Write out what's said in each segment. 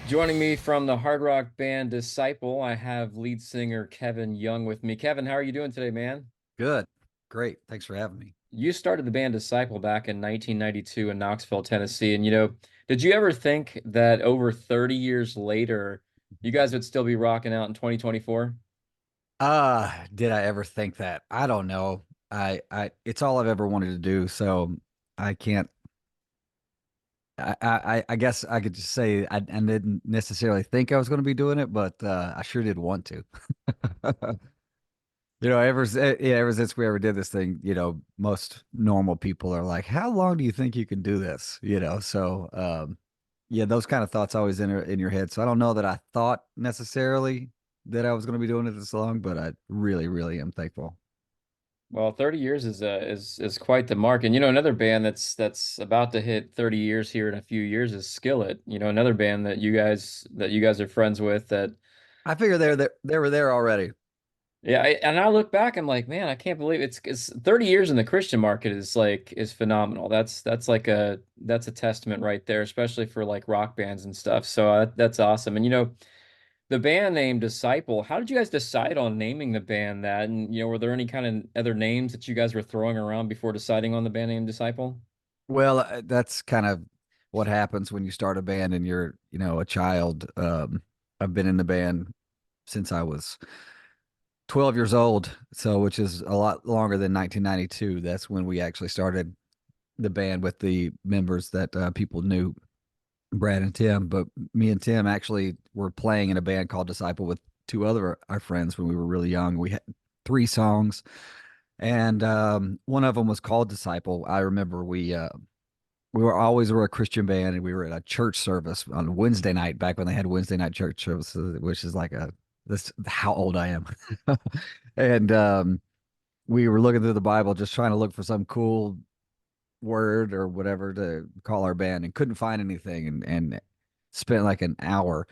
Joining me from the hard rock band Disciple, I have lead singer Kevin Young with me. Kevin, how are you doing today, man? Good. Great. Thanks for having me. You started the band Disciple back in 1992 in Knoxville, Tennessee. And, did you ever think that over 30 years later, you guys would still be rocking out in 2024? Did I ever think that? I don't know. It's all I've ever wanted to do, so I can't. I guess I could just say I didn't necessarily think I was going to be doing it, but I sure did want to. Ever since we ever did this thing, most normal people are like, "How long do you think you can do this?" Yeah, those kind of thoughts always in your head. So I don't know that I thought necessarily that I was going to be doing it this long, but I really, really am thankful. Well, 30 years is quite the mark. And another band that's about to hit 30 years here in a few years is Skillet. Another band that you guys are friends with that. I figure they were there already. Yeah, and I look back, I'm like, man, I can't believe it's 30 years in the Christian market is phenomenal. That's a testament right there, especially for like rock bands and stuff. So that's awesome. And the band name Disciple, how did you guys decide on naming the band that? And were there any kind of other names that you guys were throwing around before deciding on the band name Disciple? Well, that's kind of what happens when you start a band and you're, a child. I've been in the band since I was 12 years old, so which is a lot longer than 1992. That's when we actually started the band with the members that people knew, Brad and Tim. But me and Tim actually were playing in a band called Disciple with two other our friends when we were really young. We had three songs, and one of them was called Disciple. I remember we were a Christian band, and we were at a church service on Wednesday night back when they had Wednesday night church services, which is like a this how old I am. And we were looking through the Bible, just trying to look for some cool word or whatever to call our band, and couldn't find anything, and spent like an hour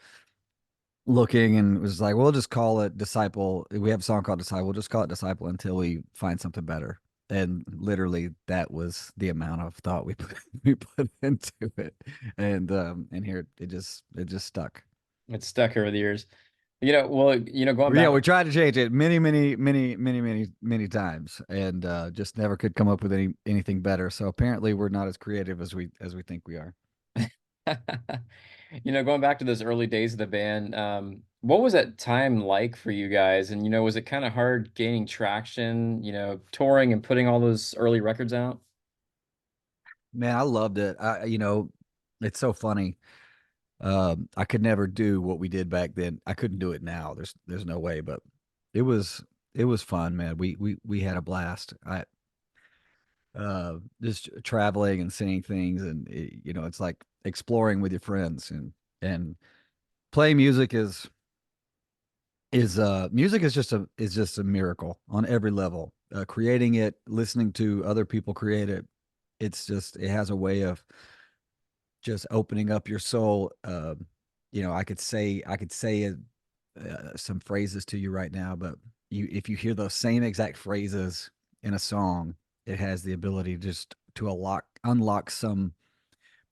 looking, and was like, we'll just call it Disciple. We have a song called Disciple. We'll just call it Disciple until we find something better. And literally, that was the amount of thought we put we put into it, and here it just stuck. It's stuck over the years. Well, going Yeah, back. we tried to change it many, many, many, many, many, many times, and just never could come up with anything better. So apparently, we're not as creative as we think we are. Going back to those early days of the band, what was that time like for you guys? And, was it kind of hard gaining traction, touring and putting all those early records out? Man, I loved it. It's so funny. I could never do what we did back then. I couldn't do it now. There's no way, but it was it was fun, man. We had a blast. I Just traveling and seeing things, and it's like exploring with your friends, and playing music is music is just a miracle on every level. Creating it, listening to other people create it, it has a way of just opening up your soul. I could say some phrases to you right now, but if you hear those same exact phrases in a song, it has the ability just to unlock some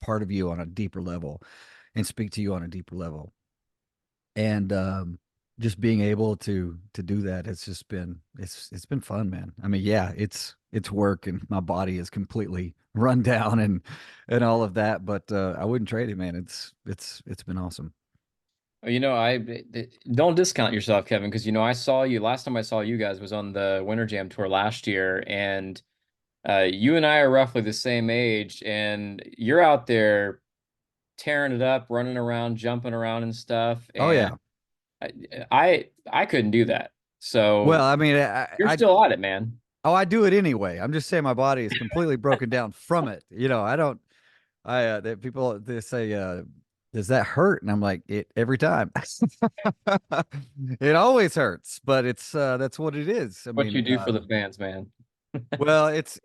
part of you on a deeper level and speak to you on a deeper level. And just being able to do that, it's been fun, man. I mean, yeah, it's work, and my body is completely run down, and all of that, but I wouldn't trade it, man. It's been awesome. Don't discount yourself, Kevin, because, I saw you last time I saw you guys was on the Winter Jam tour last year, and you and I are roughly the same age, and you're out there tearing it up, running around, jumping around and stuff, Oh and yeah. I couldn't do that. Well, So I mean, you're still at it, man. I do it anyway. I'm just saying my body is completely broken down from it. I don't. People they say, does that hurt? And I'm like, it every time. It always hurts, but that's what it is. I What you mean, do for the fans, man. well, it's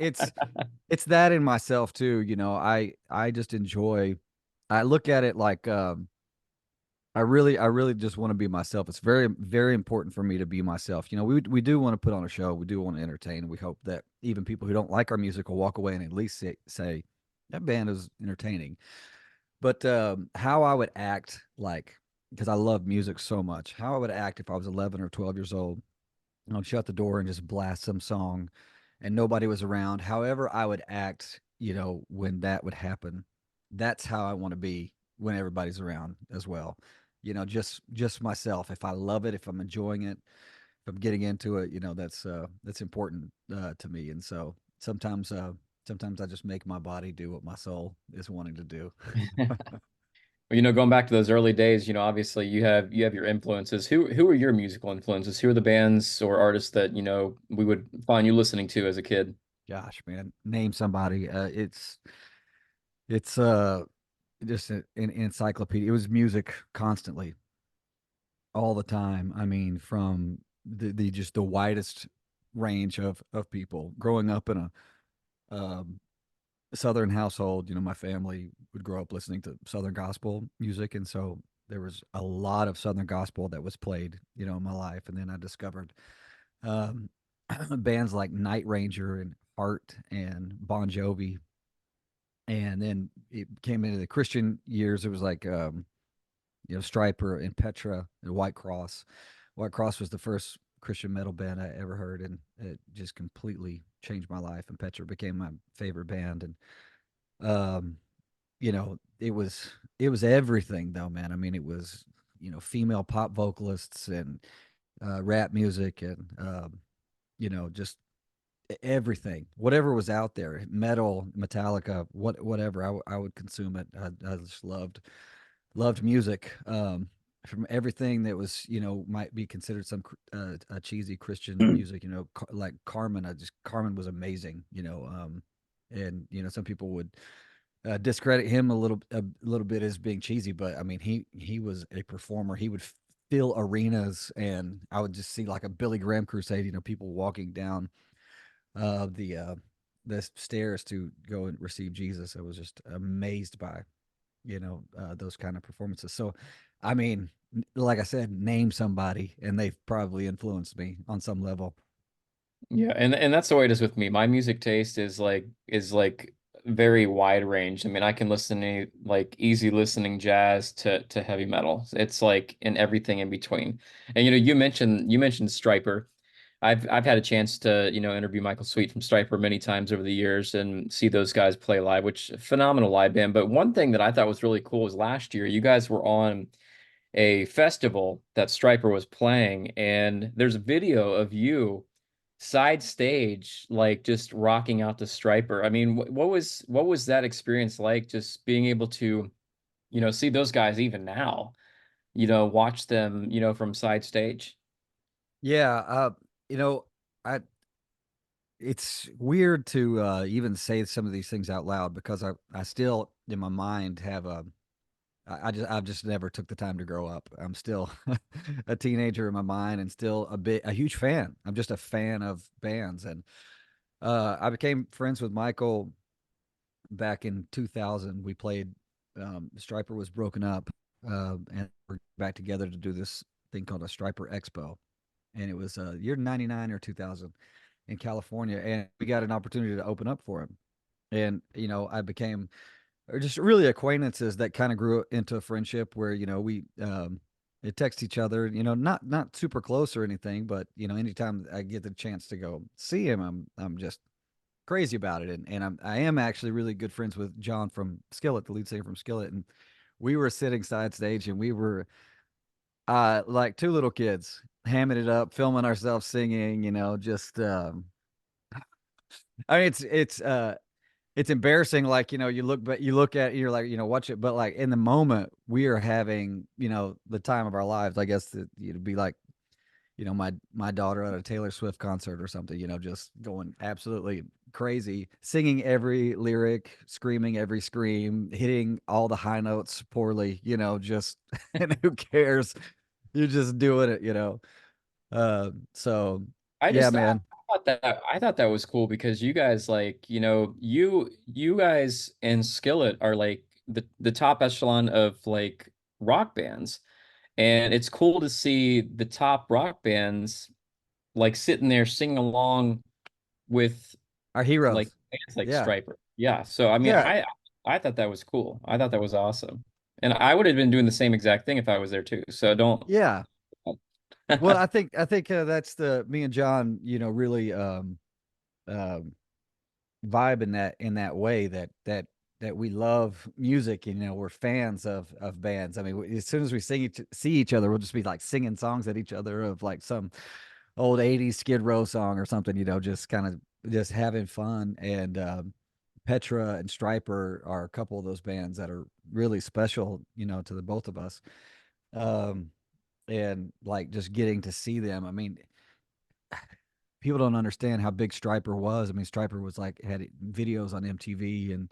that in myself too. I just enjoy. I look at it like I really just want to be myself. It's very, very important for me to be myself. We do want to put on a show. We do want to entertain. We hope that even people who don't like our music will walk away and at least say that band is entertaining. But how I would act, like, because I love music so much, how I would act if I was 11 or 12 years old, I'd shut the door and just blast some song and nobody was around. However, I would act, when that would happen, that's how I want to be when everybody's around as well. Just myself. If I love it, if I'm enjoying it, if I'm getting into it, that's important to me. And so sometimes I just make my body do what my soul is wanting to do. Going back to those early days, obviously you have your influences. Who are your musical influences? Who are the bands or artists that, we would find you listening to as a kid? Gosh, man, name somebody. It's just an encyclopedia. It was music constantly, all the time. I mean, from the just the widest range of people. Growing up in um, Southern household, my family would grow up listening to Southern gospel music, and so there was a lot of Southern gospel that was played, in my life. And then I discovered um, bands like Night Ranger and Heart and Bon Jovi. And then it came into the Christian years. It was like Striper and Petra and White Cross. White Cross was the first Christian metal band I ever heard, and it just completely changed my life. And Petra became my favorite band. And it was everything though, man. I mean, it was female pop vocalists and rap music and just everything, whatever was out there, metal, Metallica, whatever. I would consume it. I just loved music, from everything that was, might be considered some a cheesy Christian music, like Carmen. Carmen was amazing, and some people would discredit him a little bit as being cheesy, but I mean, he was a performer. He would fill arenas, and I would just see like a Billy Graham crusade, people walking down the stairs to go and receive Jesus. I was just amazed by those kind of performances. So, I mean, like I said, name somebody, and they've probably influenced me on some level. Yeah, and that's the way it is with me. My music taste is like very wide range. I mean, I can listen to like easy listening jazz to heavy metal. It's like in everything in between. And you mentioned Striper. I've had a chance to, interview Michael Sweet from Striper many times over the years and see those guys play live, which phenomenal live band. But one thing that I thought was really cool was last year you guys were on a festival that Striper was playing, and there's a video of you side stage, like just rocking out to Striper. I mean, what was that experience like? Just being able to, see those guys even now, watch them, from side stage. Yeah, you know, I it's weird to even say some of these things out loud because I still in my mind have I've just never took the time to grow up. I'm still a teenager in my mind and still a huge fan. I'm just a fan of bands. And I became friends with Michael back in 2000. We played Striper was broken up, and we're back together to do this thing called a Striper Expo. And it was year 99 or 2000 in California, and we got an opportunity to open up for him. And I became or just really acquaintances that kind of grew into a friendship where we text each other, not super close or anything, but anytime I get the chance to go see him, I'm just crazy about it. And I am actually really good friends with John from Skillet, the lead singer from Skillet. And we were sitting side stage, and we were like two little kids hamming it up, filming ourselves singing, just I mean, it's embarrassing. Like, you look at it, you're like, watch it. But like in the moment, we are having, the time of our lives. I guess that you'd be like, my daughter at a Taylor Swift concert or something, just going absolutely crazy, singing every lyric, screaming every scream, hitting all the high notes poorly, just, and who cares? You're just doing it. So I yeah, just I man. I thought that was cool because you guys like, you guys and Skillet are like the top echelon of like rock bands. And it's cool to see the top rock bands like sitting there singing along with Our like heroes. bands like Yeah. Striper. Yeah. So I mean, Yeah. I thought that was cool. I thought that was awesome. And I would have been doing the same exact thing if I was there too. So don't. Yeah. Well, I think that's the me and John, really um vibe in that way that we love music and we're fans of bands. I mean, as soon as we see each other, we'll just be like singing songs at each other of like some old 80s Skid Row song or something, just kind of just having fun. And Petra and Striper are a couple of those bands that are really special, to the both of us. Um, and like just getting to see them. I mean, people don't understand how big Striper was. I mean, Striper was like had videos on MTV and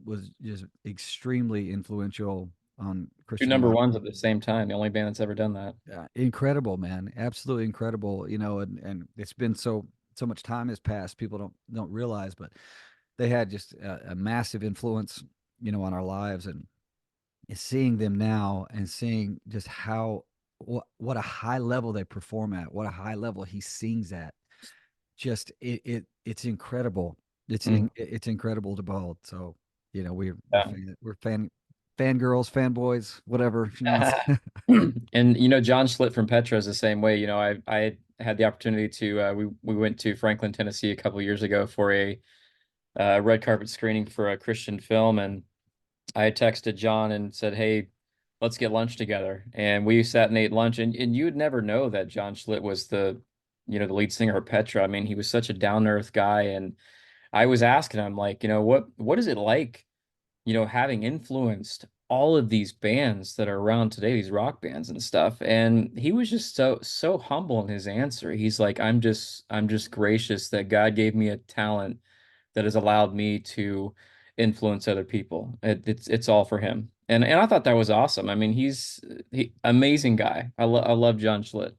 was just extremely influential on Two Christian number rock. ones at the same time. The only band that's ever done that. Incredible, man, absolutely incredible. And it's been so much time has passed. People don't realize, but they had just a massive influence, on our lives. And seeing them now and seeing just what a high level they perform at, what a high level he sings at, just it's incredible. Mm, It's incredible to behold. So yeah. we're fangirls, fanboys, whatever you want. And John Schlitt from Petra is the same way. I had the opportunity to we went to Franklin, Tennessee a couple years ago for a red carpet screening for a Christian film, and I had texted John and said, "Hey, let's get lunch together." And we sat and ate lunch, and you would never know that John Schlitt was the lead singer of Petra. I mean, he was such a down to earth guy, and I was asking him like, what is it like, having influenced all of these bands that are around today, these rock bands and stuff. And he was just so humble in his answer. He's like, I'm just gracious that God gave me a talent that has allowed me to influence other people. It's all for him. And I thought that was awesome. I mean, he amazing guy. I love John Schlitt.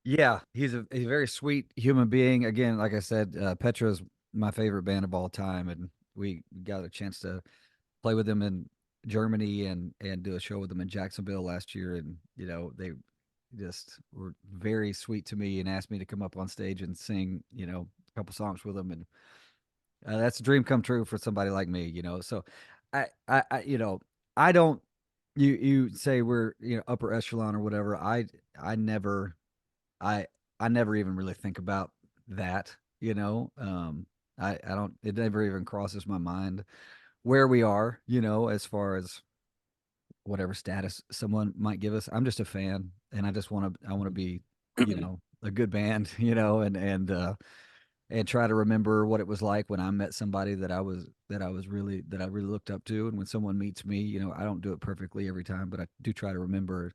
Yeah, he's a very sweet human being. Again, like I said, Petra is my favorite band of all time, and we got a chance to play with them in Germany and do a show with them in Jacksonville last year. And they just were very sweet to me and asked me to come up on stage and sing a couple songs with them. And that's a dream come true for somebody like me. So I I don't. You say we're upper echelon or whatever. I never I I never even really think about that. I don't. It never even crosses my mind where we are, as far as whatever status someone might give us. I'm just a fan, and I want to be, a good band, and try to remember what it was like when I met somebody that I really looked up to. And when someone meets me, I don't do it perfectly every time, but I do try to remember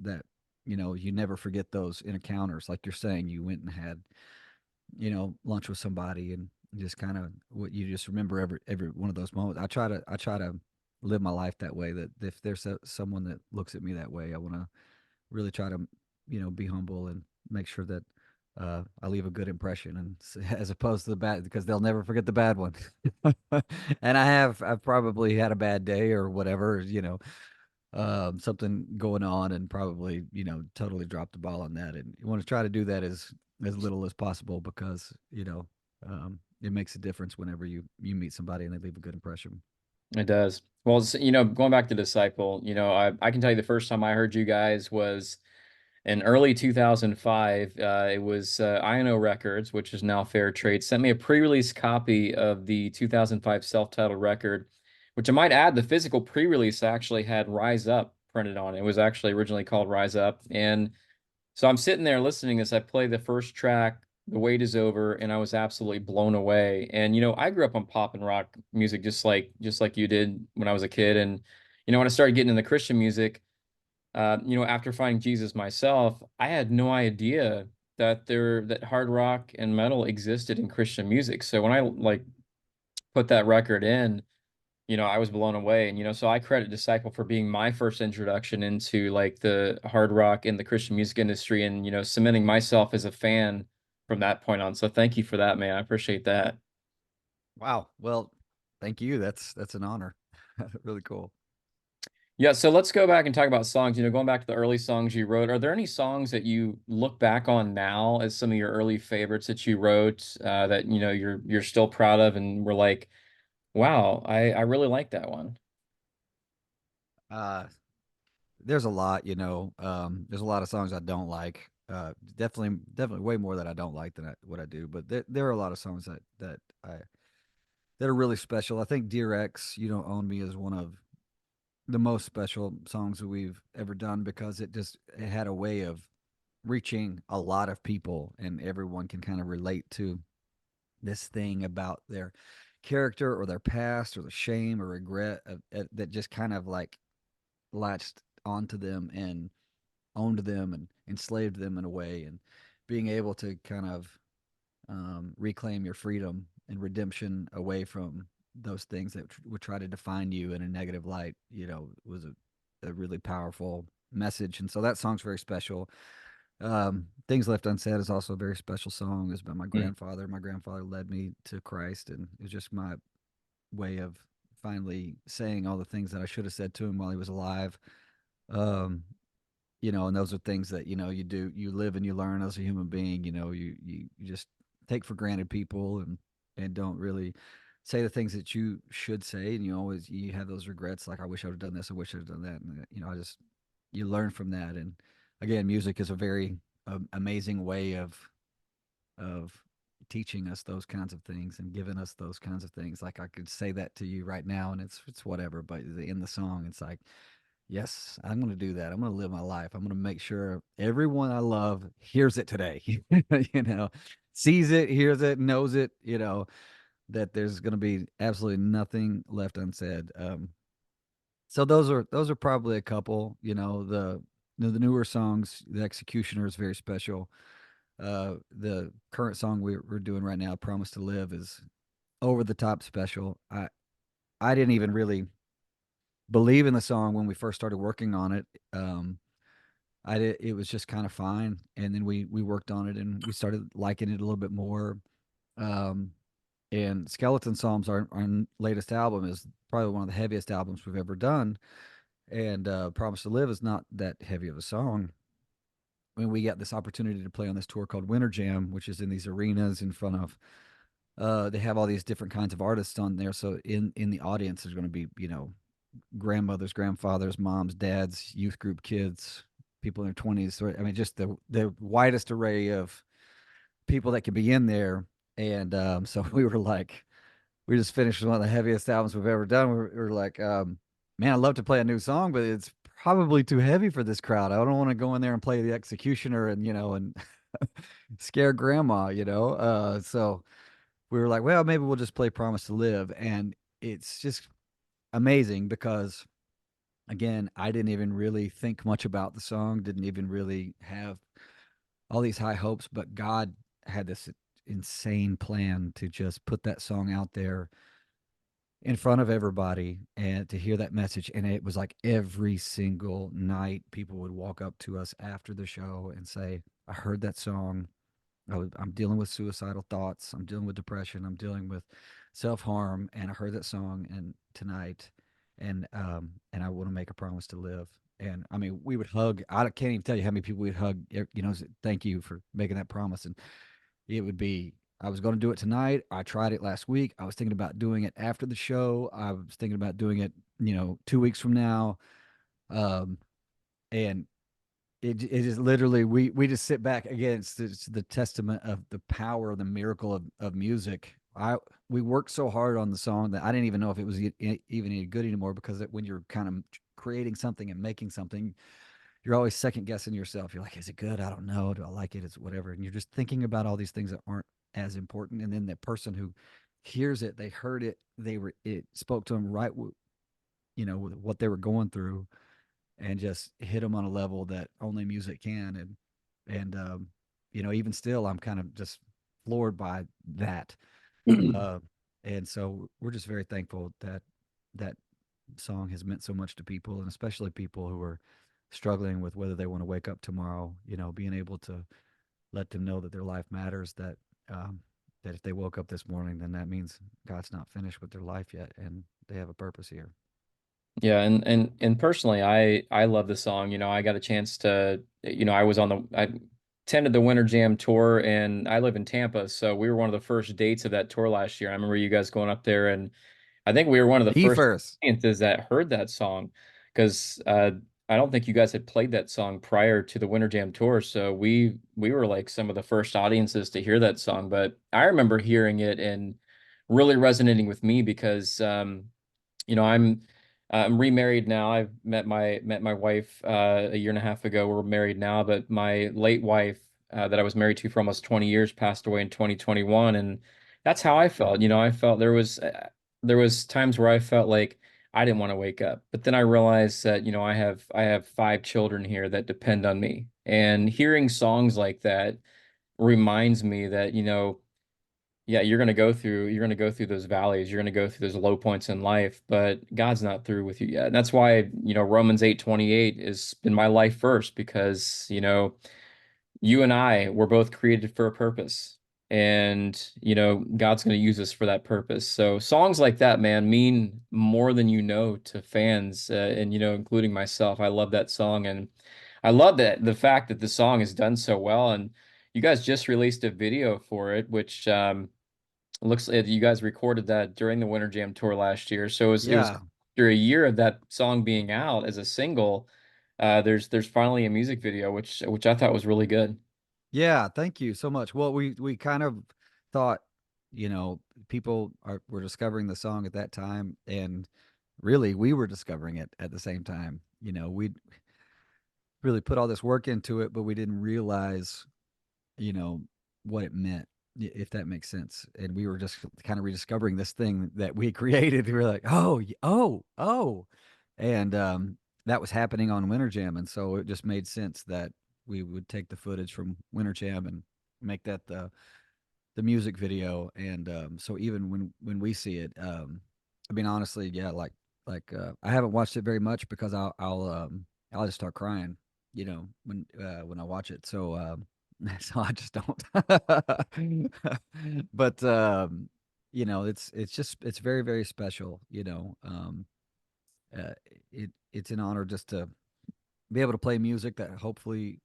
that, you never forget those encounters. Like you're saying, you went and had, lunch with somebody and just kind of what you just remember every one of those moments. I try to live my life that way, that if there's someone that looks at me that way, I want to really try to, be humble and make sure that I leave a good impression, and as opposed to the bad, because they'll never forget the bad one. And I've probably had a bad day or whatever, something going on, and probably totally dropped the ball on that. And you want to try to do that as little as possible, because it makes a difference whenever you meet somebody and they leave a good impression. It does. Well, going back to Disciple, I can tell you the first time I heard you guys was in early 2005. It was INO Records, which is now Fair Trade, sent me a pre-release copy of the 2005 self-titled record, which I might add, the physical pre-release actually had Rise Up printed on it. It was actually originally called Rise Up. And so I'm sitting there listening as I play the first track, The Wait Is Over, and I was absolutely blown away. And I grew up on pop and rock music just like you did when I was a kid. And when I started getting into Christian music, after finding Jesus myself, I had no idea that hard rock and metal existed in Christian music. So when I like put that record in, I was blown away. And so I credit Disciple for being my first introduction into like the hard rock in the Christian music industry, and cementing myself as a fan from that point on. So thank you for that, man. I appreciate that. Wow. Well, thank you. That's an honor. Really cool. Yeah, so let's go back and talk about songs. Going back to the early songs you wrote, are there any songs that you look back on now as some of your early favorites that you wrote, that you're still proud of and were like, Wow, I really like that one. Uh, there's a lot, there's a lot of songs I don't like. Definitely way more that I don't like than what I do. But there are a lot of songs I that are really special. I think "Dear X," "You Don't Own Me" is one of the most special songs that we've ever done because it had a way of reaching a lot of people, and everyone can kind of relate to this thing about their character or their past or the shame or regret that just kind of like latched onto them and owned them and enslaved them in a way, and being able to kind of reclaim your freedom and redemption away from those things that would try to define you in a negative light, was a really powerful message. And so that song's very special. Things Left Unsaid is also a very special song. It's about my Mm, grandfather. My grandfather led me to Christ, and it was just my way of finally saying all the things that I should have said to him while he was alive. Um, and those are things that, you live and you learn as a human being. You just take for granted people, and don't really say the things that you should say. And you have those regrets, like, I wish I would have done this, I wish I'd have done that. And, I just, you learn from that. And again, music is a very amazing way of teaching us those kinds of things and giving us those kinds of things. Like, I could say that to you right now and it's whatever, but in the song, it's like, yes, I'm going to do that. I'm going to live my life. I'm going to make sure everyone I love hears it today. you know, sees it, hears it, knows it. That there's going to be absolutely nothing left unsaid. So those are probably a couple. The newer songs. The Executioner is very special. The current song we're doing right now, "Promise to Live," is over the top special. I didn't even really believe in the song when we first started working on it. It was just kind of fine, and then we worked on it and we started liking it a little bit more. Um, and Skeleton Psalms, our latest album, is probably one of the heaviest albums we've ever done. And Promise to Live is not that heavy of a song. When we got this opportunity to play on this tour called Winter Jam, which is in these arenas in front of, they have all these different kinds of artists on there. So in the audience, there's going to be grandmothers, grandfathers, moms, dads, youth group kids, people in their 20s. So, I mean, just the widest array of people that could be in there. And so we were like, we just finished one of the heaviest albums we've ever done. We were like, man, I'd love to play a new song, but it's probably too heavy for this crowd. I don't want to go in there and play the Executioner and, and scare grandma, So we were like, well, maybe we'll just play Promise to Live. And it's just amazing because, again, I didn't even really think much about the song, didn't even really have all these high hopes, but God had this insane plan to just put that song out there in front of everybody and to hear that message. And it was like every single night, people would walk up to us after the show and say, I heard that song. I'm dealing with suicidal thoughts. I'm dealing with depression. I'm dealing with self harm. And I heard that song and tonight, and I want to make a promise to live. And I mean, we would hug. I can't even tell you how many people we'd hug. Thank you for making that promise. And it would be. I was going to do it tonight. I tried it last week. I was thinking about doing it after the show. I was thinking about doing it, 2 weeks from now. Um, and it is literally we just sit back again. It's the testament of the power, the miracle of music. We worked so hard on the song that I didn't even know if it was even any good anymore, because when you're kind of creating something and making something, you're always second guessing yourself. You're like, is it good? I don't know. Do I like it? It's whatever. And you're just thinking about all these things that aren't as important. And then the person who hears it, they heard it, it spoke to them right, with what they were going through, and just hit them on a level that only music can. And even still, I'm kind of just floored by that. Uh, and so we're just very thankful that that song has meant so much to people, and especially people who are struggling with whether they want to wake up tomorrow. Being able to let them know that their life matters. That if they woke up this morning, then that means God's not finished with their life yet, and they have a purpose here. Yeah, and personally, I love the song. I got a chance to, I attended the Winter Jam tour, and I live in Tampa, so we were one of the first dates of that tour last year. I remember you guys going up there, and I think we were one of the The first first. audiences that heard that song because I don't think you guys had played that song prior to the Winter Jam tour. So we were like some of the first audiences to hear that song. But I remember hearing it and really resonating with me because I'm remarried now. I've met my wife a year and a half ago. We're married now, but my late wife that I was married to for almost 20 years passed away in 2021, and that's how I felt. I felt there was times where I felt like I didn't want to wake up, but then I realized that I have 5 children here that depend on me, and hearing songs like that reminds me that yeah, you're going to go through those valleys, you're going to go through those low points in life, but God's not through with you yet. And that's why Romans 8:28 has been my life verse, because you and I were both created for a purpose. And God's going to use us for that purpose. So songs like that, man, mean more than you know to fans, and including myself. I love that song, and I love that the fact that the song is done so well. And you guys just released a video for it, which looks like you guys recorded that during the Winter Jam tour last year. So it was Yeah. after a year of that song being out as a single. There's finally a music video, which I thought was really good. Yeah, thank you so much. Well, we kind of thought, people were discovering the song at that time, and really we were discovering it at the same time. We really put all this work into it, but we didn't realize, you know, what it meant, if that makes sense. And we were just kind of rediscovering this thing that we created. We were like, oh, oh, oh, and that was happening on Winter Jam, and so it just made sense that we would take the footage from Winter Jam and make that the music video. And so even when we see it, I mean, honestly, yeah, I haven't watched it very much because I'll just start crying, when I watch it. So so I just don't. But it's very very special. Uh, it's an honor just to be able to play music that hopefully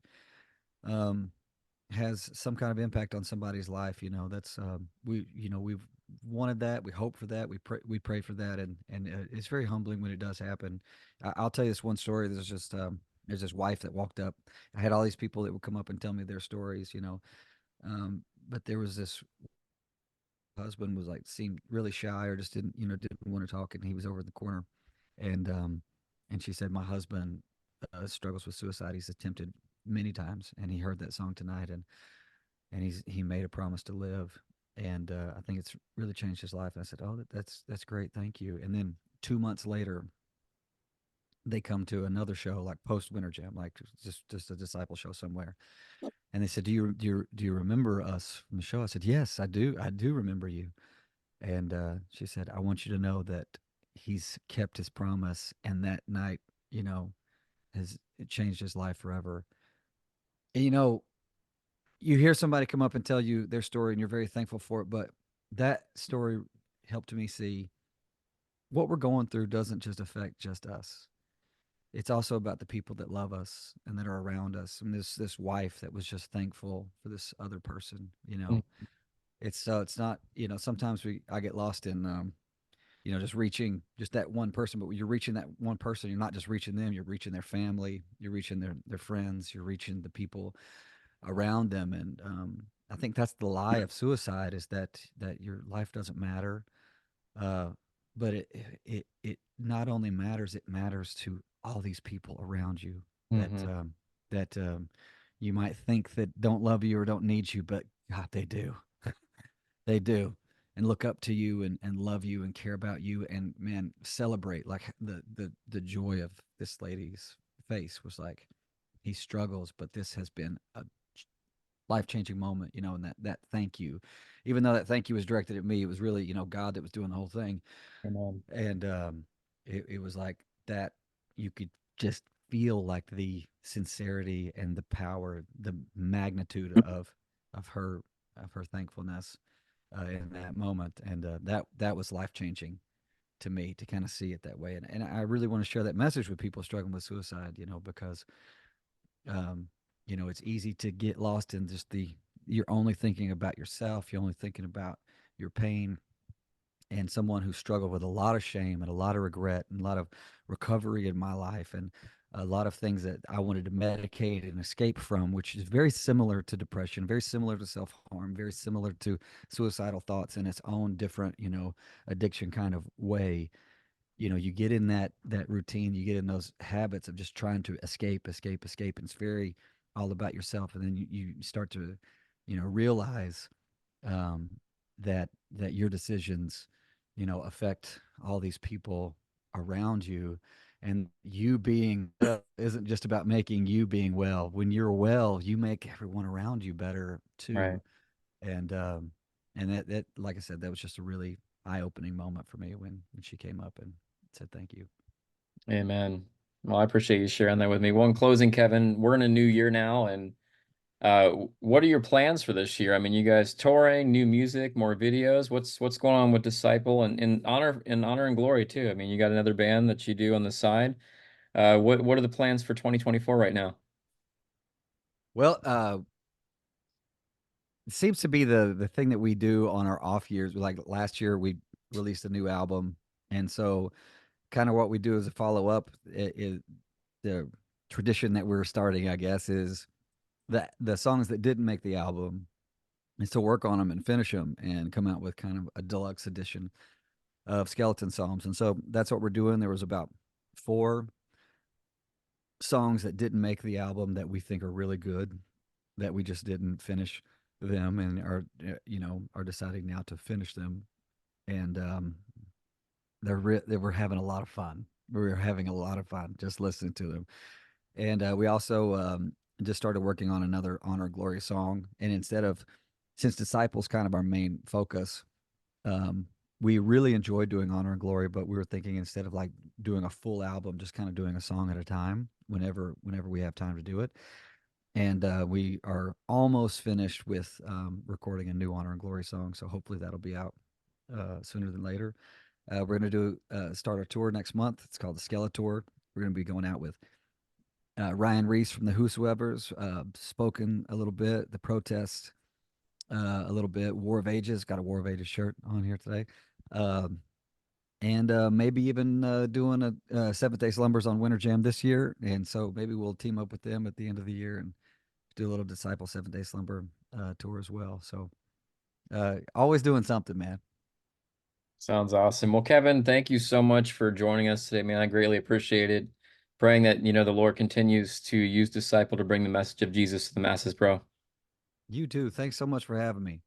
um, has some kind of impact on somebody's life. That's we've wanted that, we hope for that, we pray for that, and it's very humbling when it does happen. I'll tell you this one story. There's this wife that walked up. I had all these people that would come up and tell me their stories, but there was this husband was like seemed really shy or just didn't want to talk, and he was over in the corner, and she said, my husband struggles with suicide. He's attempted many times, and he heard that song tonight, and he made a promise to live, and I think it's really changed his life. And I said, oh, that's great, thank you. And then 2 months later, they come to another show, like post Winter Jam, like just a disciple show somewhere, and they said, do you remember us from the show? I said, yes, I do remember you. And she said, I want you to know that he's kept his promise, and that night, you know has it changed his life forever. And, you hear somebody come up and tell you their story, and you're very thankful for it, but that story helped me see what we're going through doesn't just affect just us. It's also about the people that love us and that are around us. And this wife that was just thankful for this other person. It's not, sometimes I get lost in just reaching just that one person. But when you're reaching that one person, you're not just reaching them, you're reaching their family, you're reaching their friends, you're reaching the people around them. And I think that's the lie of suicide, is that your life doesn't matter. Uh, but it not only matters, it matters to all these people around you that Hmm. you might think that don't love you or don't need you, but God, they do. They do. And look up to you, and love you and care about you, and man, celebrate. Like the joy of this lady's face was like, he struggles, but this has been a life changing moment, and that thank you, even though that thank you was directed at me, it was really, God that was doing the whole thing. Amen. And it was like that. You could just feel like the sincerity and the power, the magnitude of her thankfulness in that moment. And that was life changing to me, to kind of see it that way. And I really want to share that message with people struggling with suicide, because um, it's easy to get lost in just you're only thinking about yourself, you're only thinking about your pain, and someone who struggled with a lot of shame and a lot of regret and a lot of recovery in my life and a lot of things that I wanted to medicate and escape from, which is very similar to depression, very similar to self harm, very similar to suicidal thoughts in its own different, addiction kind of way. You get in that routine, you get in those habits of just trying to escape, escape, escape. And it's very all about yourself. And then you start to, realize um, that your decisions, affect all these people around you, and you being well isn't just about making you being well. When you're well, you make everyone around you better Right. too. And that like I said, that was just a really eye-opening moment for me when she came up and said thank you. Amen. Well, I appreciate you sharing that with me. One closing, Kevin, we're in a new year now, and what are your plans for this year? I mean, you guys touring, new music, more videos. What's going on with Disciple and in honor and glory too? I mean, you got another band that you do on the side. What are the plans for 2024 right now? Well, it seems to be the thing that we do on our off years. Like last year, we released a new album, and so kind of what we do as a follow up is the tradition that we're starting, I guess, is the songs that didn't make the album is to work on them and finish them and come out with kind of a deluxe edition of Skeleton Psalms. And so that's what we're doing. There was about 4 songs that didn't make the album that we think are really good that we just didn't finish them and are deciding now to finish them. And they were having a lot of fun. We were having a lot of fun just listening to them. And we also just started working on another Honor Glory song. And since Disciples kind of our main focus, um, we really enjoyed doing Honor and Glory, but we were thinking instead of like doing a full album, just kind of doing a song at a time whenever we have time to do it. And we are almost finished with recording a new Honor and Glory song. So hopefully that'll be out sooner than later. We're going to start our tour next month. It's called the Skeletor. We're going to be going out with Ryan Reese from the Whosoevers, spoken a little bit, the protest a little bit, War of Ages, got a War of Ages shirt on here today. Um, and maybe even doing a Seventh Day Slumbers on Winter Jam this year. And so maybe we'll team up with them at the end of the year and do a little Disciple Seventh Day Slumber tour as well. So always doing something, man. Sounds awesome. Well, Kevin, thank you so much for joining us today, man. I greatly appreciate it. Praying that, the Lord continues to use Disciple to bring the message of Jesus to the masses, bro. You too. Thanks so much for having me.